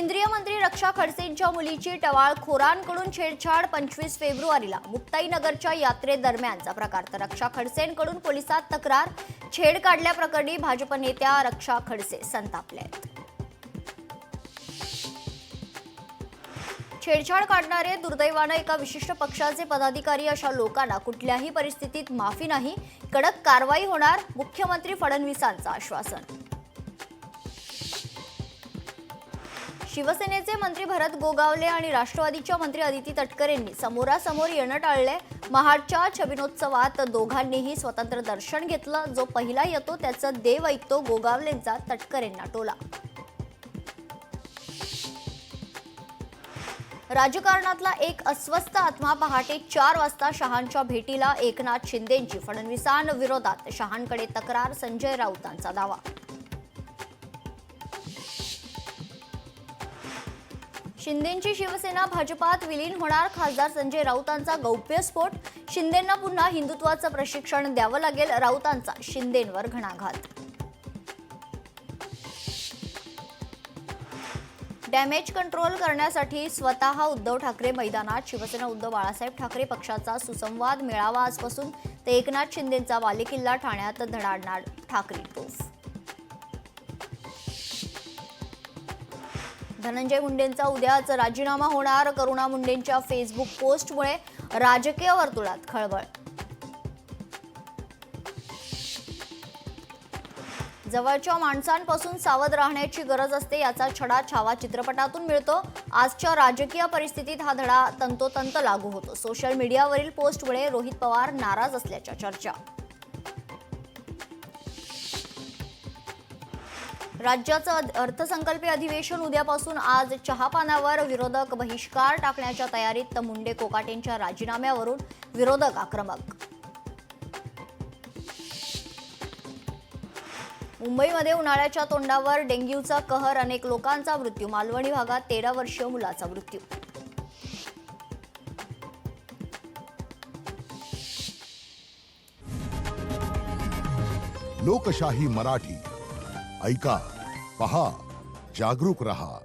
केंद्रीय मंत्री रक्षा खडसेंच्या मुलीची टवाळखोरांकडून छेडछाड 25 फेब्रुवारीला मुक्ताईनगरच्या यात्रेदरम्यानचा प्रकार तर रक्षा खडसेंकडून पोलिसात तक्रार छेड काढल्याप्रकरणी भाजप नेत्या रक्षा खडसे संतापल्या आहेत। छेडछाड काढणारे दुर्दैवाने एका विशिष्ट पक्षाचे पदाधिकारी अशा लोकांना कुठल्याही परिस्थितीत माफी नाही, कडक कारवाई होणार, मुख्यमंत्री फडणवीसांचं आश्वासन। शिवसेनेचे मंत्री भरत गोगावले आणि राष्ट्रवादीच्या मंत्री अदिती तटकरेंनी समोरासमोर येणं टाळले। महाडच्या छबिनोत्सवात दोघांनीही स्वतंत्र दर्शन घेतलं। जो पहिला येतो त्याचं देव ऐकतो, गोगावलेंचा तटकरेंना टोला। राजकारणातला एक अस्वस्थ आत्मा पहाटे 4 वाजता शहांच्या भेटीला एकनाथ शिंदेंची फडणवीसांविरोधात शहांकडे तक्रार, संजय राऊतांचा दावा। शिंदेंची शिवसेना भाजपात विलीन होणार, खासदार संजय राऊतांचा गौप्यस्फोट। शिंदेंना पुन्हा हिंदुत्वाचं प्रशिक्षण द्यावं लागेल, राऊतांचा शिंदेंवर घणाघात। डॅमेज कंट्रोल करण्यासाठी स्वतः उद्धव ठाकरे मैदानात, शिवसेना उद्धव बाळासाहेब ठाकरे पक्षाचा सुसंवाद मेळावा आजपासून ते एकनाथ शिंदेंचा बालेकिल्ला ठाण्यात धडाडणार ठाकरे तोफ। धनंजय मुंडेंचा उद्याच राजीनामा होणार, करुणा मुंडेंच्या फेसबुक पोस्टमुळे राजकीय वर्तुळात खळबळ। जवळच्या माणसांपासून सावध राहण्याची गरज असते, याचा छडा छावा चित्रपटातून मिळतो। आजच्या राजकीय परिस्थितीत हा धडा तंतोतंत लागू होतो। सोशल मीडियावरील पोस्टमुळे रोहित पवार नाराज असल्याच्या चर्चा। राज्याचं अर्थसंकल्पीय अधिवेशन उद्यापासून आज चहापानावर, विरोधक बहिष्कार टाकण्याच्या तयारीत, मुंडे कोकाटेंच्या राजीनाम्यावरून विरोधक आक्रमक। मुंबईमध्ये उन्हाळ्याच्या तोंडावर डेंग्यूचा कहर, अनेक लोकांचा मृत्यू। मालवणी भागात 13 वर्षीय मुलाचा मृत्यू। लोकशाही मराठी ऐका, पहा, जागरूक रहा।